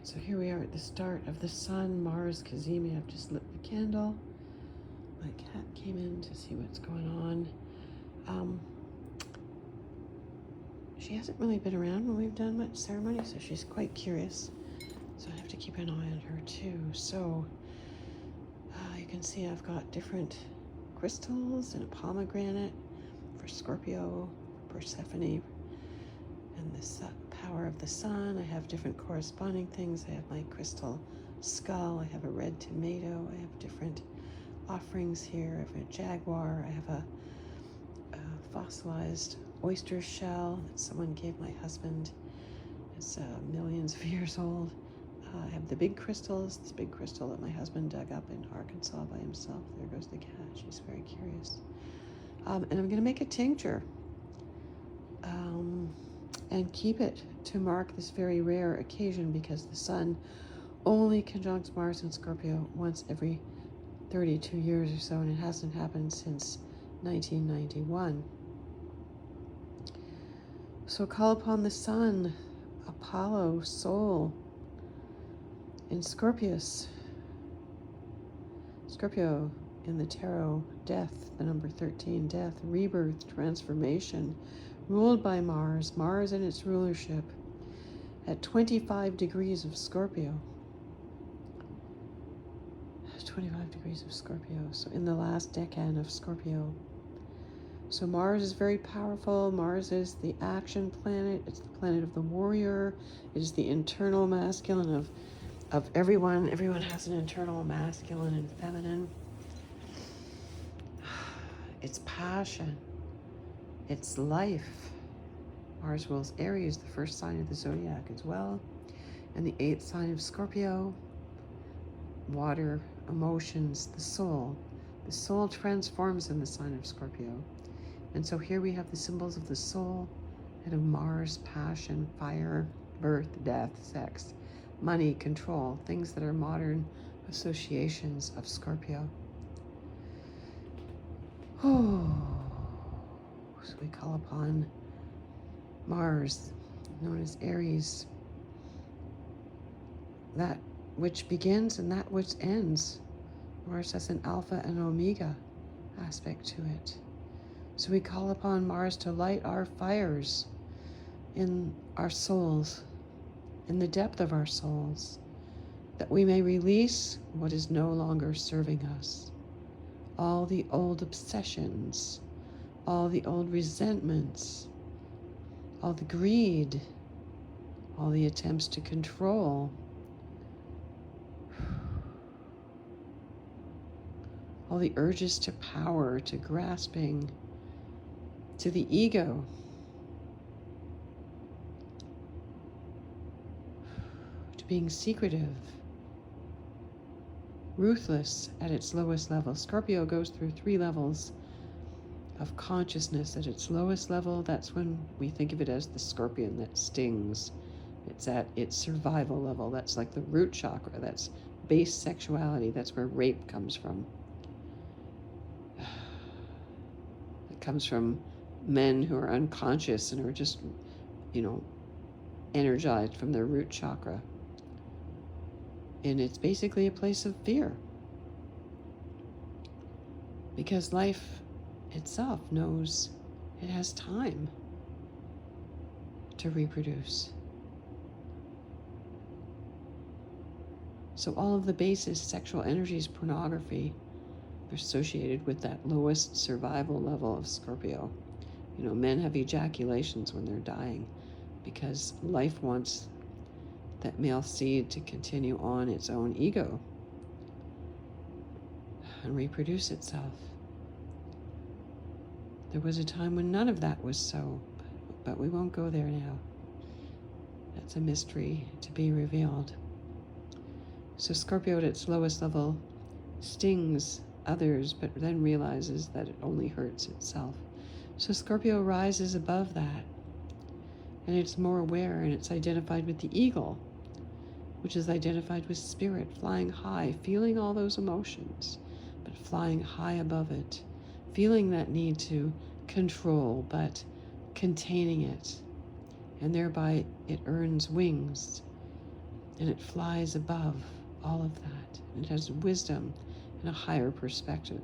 So here we are at the start of the Sun, Mars, Cazimi. I've just lit the candle. My cat came in to see what's going on. She hasn't really been around when we've done much ceremony, so she's quite curious. So I have to keep an eye on her too. So you can see I've got different crystals and a pomegranate for Scorpio, Persephone, and this power of the sun. I have different corresponding things. I have my crystal skull. I have a red tomato. I have different offerings here. I have a jaguar. I have a fossilized oyster shell that someone gave my husband. It's millions of years old. I have the big crystals, this big crystal that my husband dug up in Arkansas by himself. There goes the cat. She's very curious. And I'm going to make a tincture and keep it to mark this very rare occasion, because the sun only conjuncts Mars in Scorpio once every 32 years or so, and it hasn't happened since 1991. So call upon the sun, Apollo, soul, in Scorpius. Scorpio in the tarot, death, the number 13, death, rebirth, transformation, ruled by Mars, Mars in its rulership at 25 degrees of Scorpio. 25 degrees of Scorpio, so in the last decan of Scorpio. So Mars is very powerful. Mars is the action planet. It's the planet of the warrior. It is the internal masculine of everyone. Everyone has an internal masculine and feminine. It's passion. It's life. Mars rules Aries, the first sign of the zodiac as well, and the 8th sign of Scorpio. Water, emotions, the soul. The soul transforms in the sign of Scorpio. And so here we have the symbols of the soul and of Mars, passion, fire, birth, death, sex, money, control, things that are modern associations of Scorpio. Oh, so we call upon Mars, known as Aries, that which begins and that which ends. Mars has an alpha and omega aspect to it. So we call upon Mars to light our fires in our souls, in the depth of our souls, that we may release what is no longer serving us. All the old obsessions, all the old resentments, all the greed, all the attempts to control, all the urges to power, to grasping, to the ego, to being secretive, ruthless at its lowest level. Scorpio goes through 3 levels of consciousness. At its lowest level, that's when we think of it as the scorpion that stings. It's at its survival level. That's like the root chakra. That's base sexuality. That's where rape comes from. It comes from men who are unconscious and are just, energized from their root chakra. And it's basically a place of fear, because life itself knows it has time to reproduce. So all of the basest sexual energies, pornography, are associated with that lowest survival level of Scorpio. Men have ejaculations when they're dying because life wants that male seed to continue on its own ego and reproduce itself. There was a time when none of that was so, but we won't go there now. That's a mystery to be revealed. So Scorpio at its lowest level stings others, but then realizes that it only hurts itself. So Scorpio rises above that, and it's more aware, and it's identified with the eagle, which is identified with spirit, flying high, feeling all those emotions, but flying high above it, feeling that need to control, but containing it, and thereby it earns wings And it flies above all of that. It has wisdom and a higher perspective.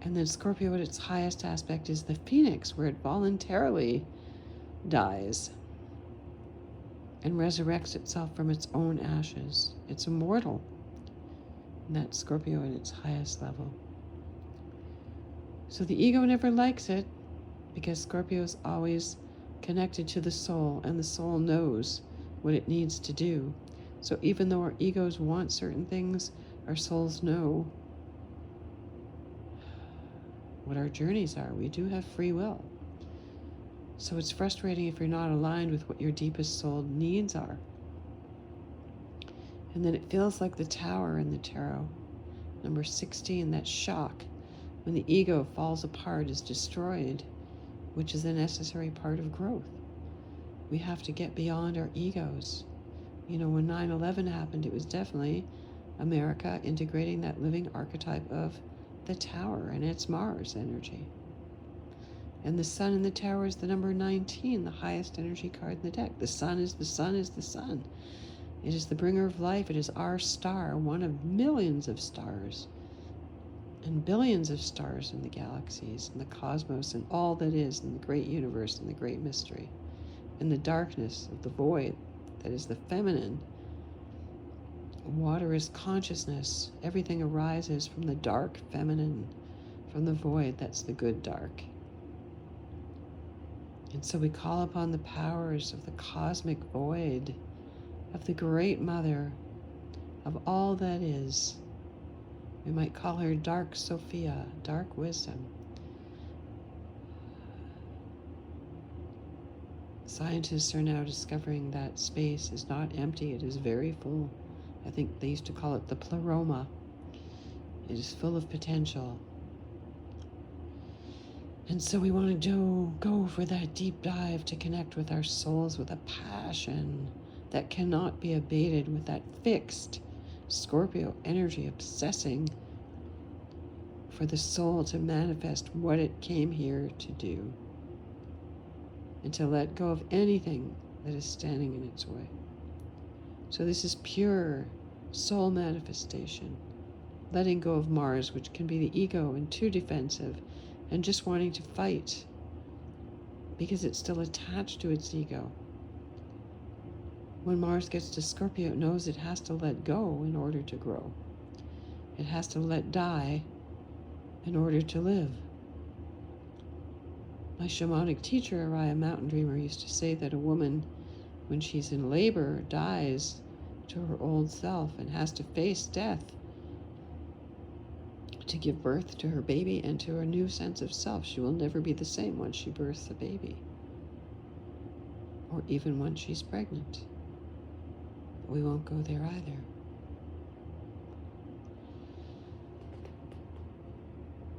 And then Scorpio at its highest aspect is the phoenix, where it voluntarily dies and resurrects itself from its own ashes. It's immortal. And that's Scorpio at its highest level. So the ego never likes it, because Scorpio is always connected to the soul, and the soul knows what it needs to do. So even though our egos want certain things, our souls know what our journeys are. We do have free will. So it's frustrating if you're not aligned with what your deepest soul needs are. And then it feels like the Tower in the tarot, number 16, that shock when the ego falls apart, is destroyed, which is a necessary part of growth. We have to get beyond our egos. You know, when 9/11 happened, it was definitely America integrating that living archetype of the Tower and its Mars energy. And the Sun in the Tower is the number 19, the highest energy card in the deck. The Sun is the Sun is the Sun. It is the bringer of life. It is our star, one of millions of stars and billions of stars in the galaxies and the cosmos and all that is in the great universe and the great mystery. In the darkness of the void, that is the feminine. Water is consciousness. Everything arises from the dark feminine, from the void, that's the good dark. And so we call upon the powers of the cosmic void, of the great mother, of all that is. We might call her Dark Sophia, dark wisdom. Scientists are now discovering that space is not empty, it is very full. I think they used to call it the pleroma. It is full of potential. And so we want to go for that deep dive to connect with our souls with a passion that cannot be abated, with that fixed Scorpio energy obsessing for the soul to manifest what it came here to do, and to let go of anything that is standing in its way. So this is pure soul manifestation, letting go of Mars, which can be the ego and too defensive and just wanting to fight because it's still attached to its ego. When Mars gets to Scorpio, it knows it has to let go in order to grow. It has to let die in order to live. My shamanic teacher, Araya Mountain Dreamer, used to say that a woman, when she's in labor, dies to her old self and has to face death to give birth to her baby and to her new sense of self. She will never be the same once she births a baby, or even when she's pregnant. We won't go there either.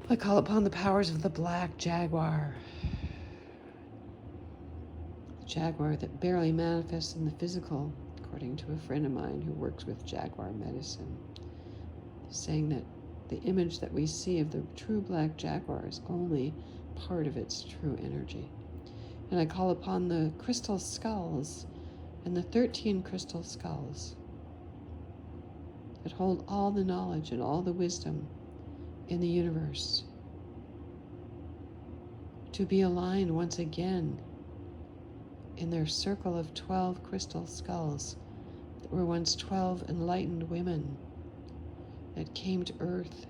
I call upon the powers of the black jaguar. The jaguar that barely manifests in the physical, according to a friend of mine who works with jaguar medicine, saying that the image that we see of the true black jaguar is only part of its true energy. And I call upon the crystal skulls and the 13 crystal skulls that hold all the knowledge and all the wisdom in the universe to be aligned once again in their circle of 12 crystal skulls that were once 12 enlightened women that came to Earth,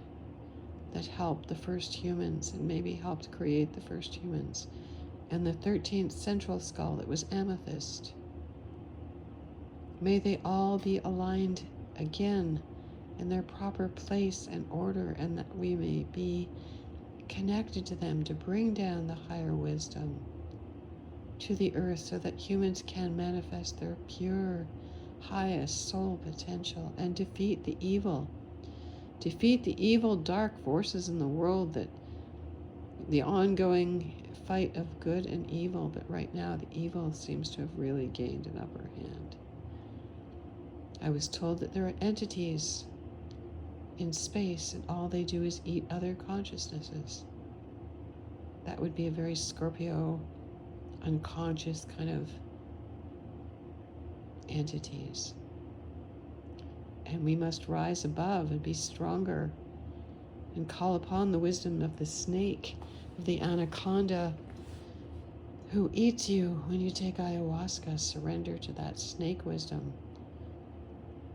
that helped the first humans and maybe helped create the first humans, and the 13th central skull that was amethyst. May they all be aligned again in their proper place and order, and that we may be connected to them to bring down the higher wisdom to the earth so that humans can manifest their pure, highest soul potential and defeat the evil. Defeat the evil, dark forces in the world, that the ongoing fight of good and evil, but right now the evil seems to have really gained an upper hand. I was told that there are entities in space and all they do is eat other consciousnesses. That would be a very Scorpio, unconscious kind of entities. And we must rise above and be stronger and call upon the wisdom of the snake, of the anaconda who eats you when you take ayahuasca. Surrender to that snake wisdom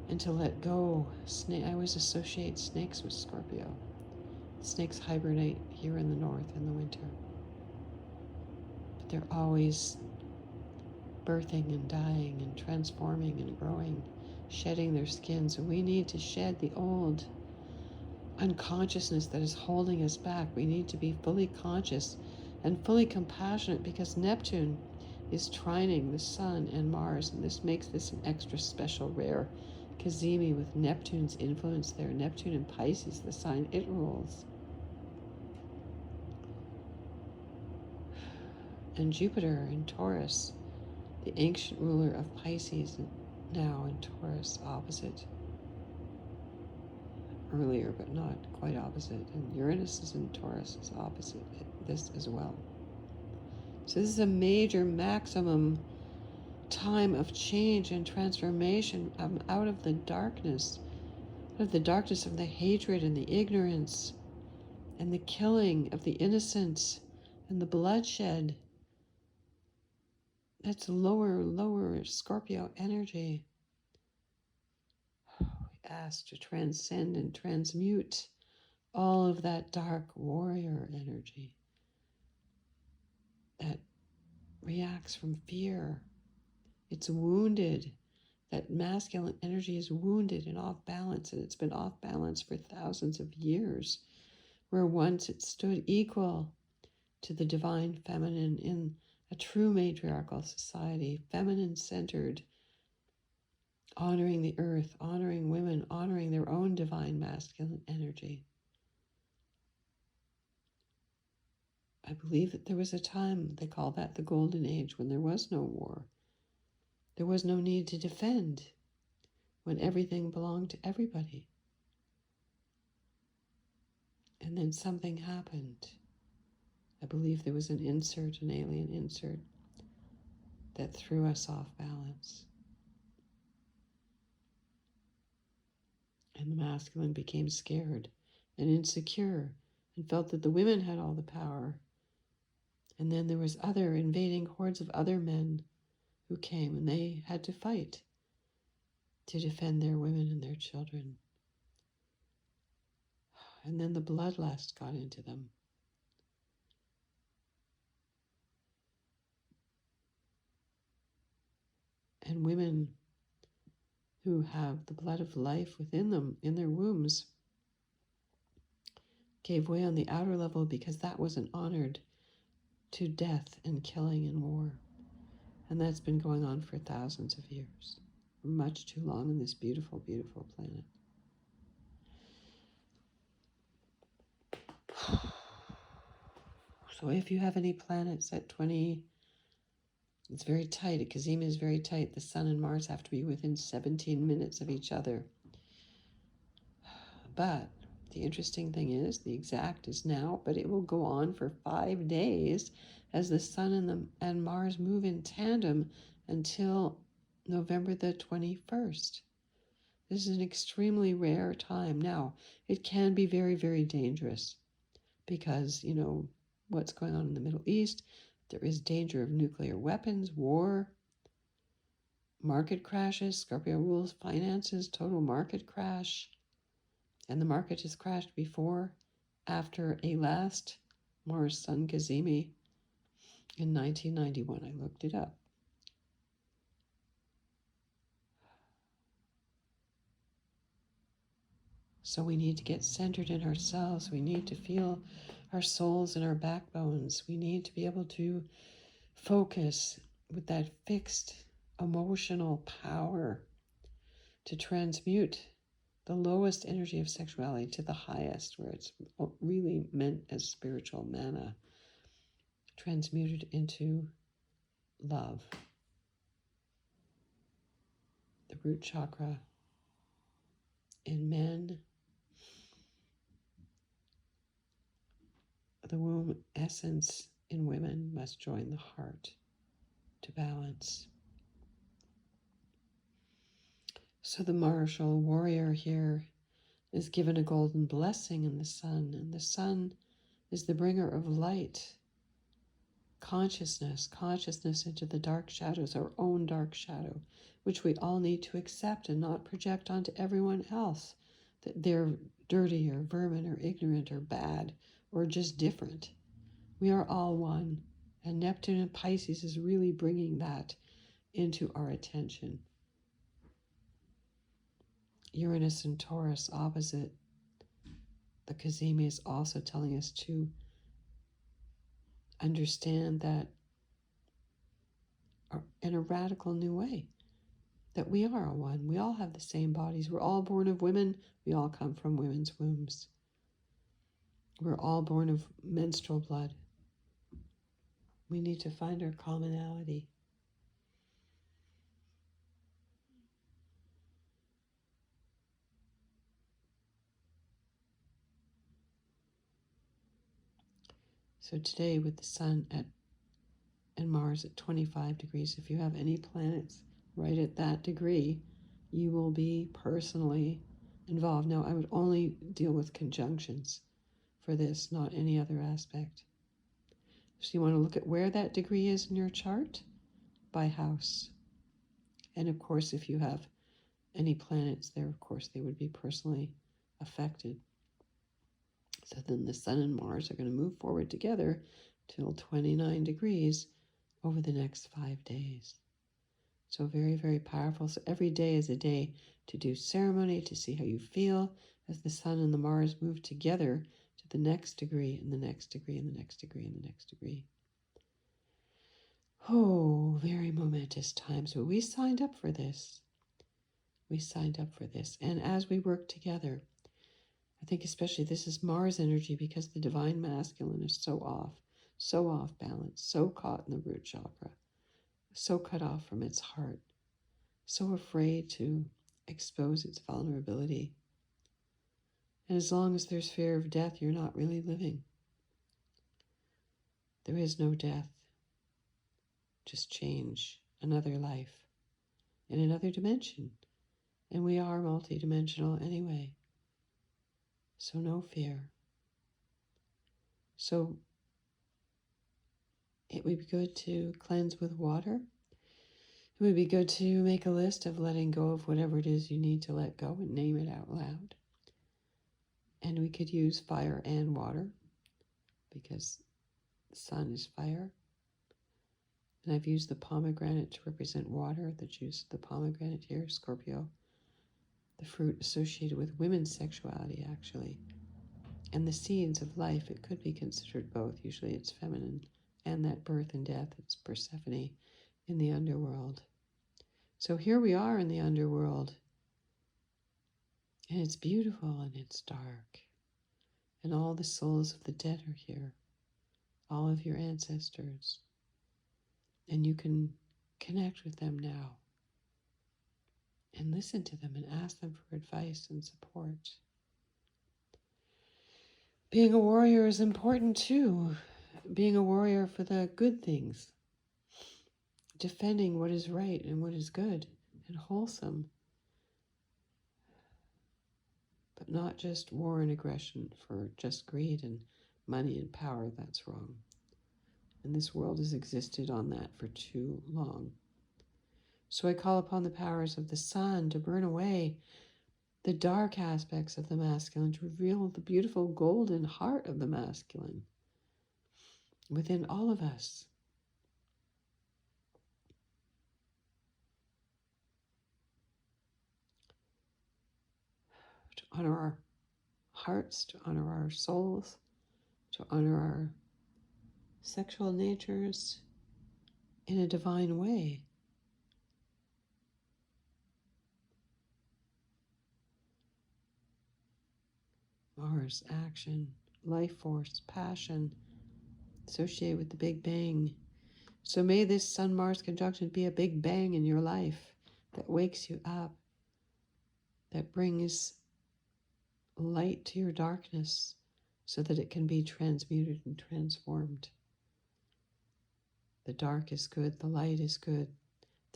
and to let go. I always associate snakes with Scorpio. Snakes hibernate here in the north in the winter. But they're always birthing and dying and transforming and growing, shedding their skins. And we need to shed the old unconsciousness that is holding us back. We need to be fully conscious and fully compassionate, because Neptune is trining the Sun and Mars, and this makes this an extra special rare Cazimi with Neptune's influence there. Neptune in Pisces, the sign it rules. And Jupiter in Taurus, the ancient ruler of Pisces, now in Taurus, opposite. Earlier, but not quite opposite. And Uranus is in Taurus, is opposite this as well. So this is a major maximum time of change and transformation out of the darkness, of the hatred and the ignorance and the killing of the innocent and the bloodshed. That's lower Scorpio energy. We ask to transcend and transmute all of that dark warrior energy that reacts from fear. It's wounded. That masculine energy is wounded and off balance, and it's been off balance for thousands of years, where once it stood equal to the divine feminine in a true matriarchal society, feminine-centered, honoring the earth, honoring women, honoring their own divine masculine energy. I believe that there was a time, they call that the Golden Age, when there was no war. There was no need to defend, when everything belonged to everybody. And then something happened. I believe there was an alien insert, that threw us off balance. And the masculine became scared and insecure and felt that the women had all the power. And then there was other invading hordes of other men who came, and they had to fight to defend their women and their children. And then the bloodlust got into them. And women who have the blood of life within them, in their wombs, gave way on the outer level because that wasn't honored, to death and killing and war. And that's been going on for thousands of years. Much too long on this beautiful, beautiful planet. So if you have any planets at 20, it's very tight. Cazimi is very tight. The Sun and Mars have to be within 17 minutes of each other. But the interesting thing is, the exact is now, but it will go on for 5 days as the Sun and Mars move in tandem until November the 21st. This is an extremely rare time. Now, it can be very, very dangerous because, what's going on in the Middle East, there is danger of nuclear weapons, war, market crashes. Scorpio rules finances, total market crash. And the market has crashed before, after a last Mars Sun Cazimi in 1991. I looked it up. So we need to get centered in ourselves. We need to feel our souls and our backbones. We need to be able to focus with that fixed emotional power to transmute the lowest energy of sexuality to the highest, where it's really meant as spiritual manna, transmuted into love. The root chakra in men, the womb essence in women must join the heart to balance. So the martial warrior here is given a golden blessing in the sun, and the sun is the bringer of light, consciousness into the dark shadows, our own dark shadow, which we all need to accept and not project onto everyone else, that they're dirty or vermin or ignorant or bad or just different. We are all one, and Neptune and Pisces is really bringing that into our attention. Uranus and Taurus opposite the Cazimi is also telling us to understand that in a radical new way, that we are one. We all have the same bodies. We're all born of women. We all come from women's wombs. We're all born of menstrual blood. We need to find our commonality. So today with the sun and Mars at 25 degrees, if you have any planets right at that degree, you will be personally involved. Now, I would only deal with conjunctions for this, not any other aspect. So you want to look at where that degree is in your chart by house. And of course, if you have any planets there, of course, they would be personally affected. So then the sun and Mars are going to move forward together till 29 degrees over the next 5 days. So very, very powerful. So every day is a day to do ceremony, to see how you feel as the sun and the Mars move together to the next degree and the next degree and the next degree and the next degree. Oh, very momentous times. But we signed up for this. We signed up for this. And as we work together, I think especially this is Mars energy because the divine masculine is so off balance, so caught in the root chakra, so cut off from its heart, so afraid to expose its vulnerability. And as long as there's fear of death, you're not really living. There is no death, just change, another life, in another dimension. And we are multidimensional anyway. So no fear. So it would be good to cleanse with water. It would be good to make a list of letting go of whatever it is you need to let go and name it out loud. And we could use fire and water because the sun is fire. And I've used the pomegranate to represent water, the juice of the pomegranate here, Scorpio, the fruit associated with women's sexuality, actually. And the seeds of life, it could be considered both. Usually it's feminine. And that birth and death, it's Persephone in the underworld. So here we are in the underworld. And it's beautiful and it's dark. And all the souls of the dead are here. All of your ancestors. And you can connect with them now. And listen to them and ask them for advice and support. Being a warrior is important too. Being a warrior for the good things. Defending what is right and what is good and wholesome. But not just war and aggression for just greed and money and power. That's wrong. And this world has existed on that for too long. So I call upon the powers of the sun to burn away the dark aspects of the masculine, to reveal the beautiful golden heart of the masculine within all of us. To honor our hearts, to honor our souls, to honor our sexual natures in a divine way. Mars, action, life force, passion, associated with the Big Bang. So may this Sun-Mars conjunction be a big bang in your life that wakes you up, that brings light to your darkness so that it can be transmuted and transformed. The dark is good, the light is good.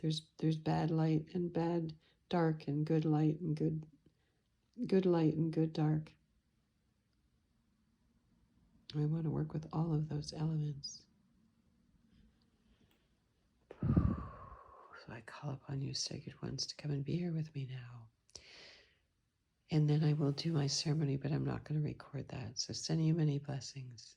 There's bad light and bad dark and good light and good light and good dark. I want to work with all of those elements. So I call upon you, sacred ones, to come and be here with me now. And then I will do my ceremony, but I'm not going to record that. So sending you many blessings.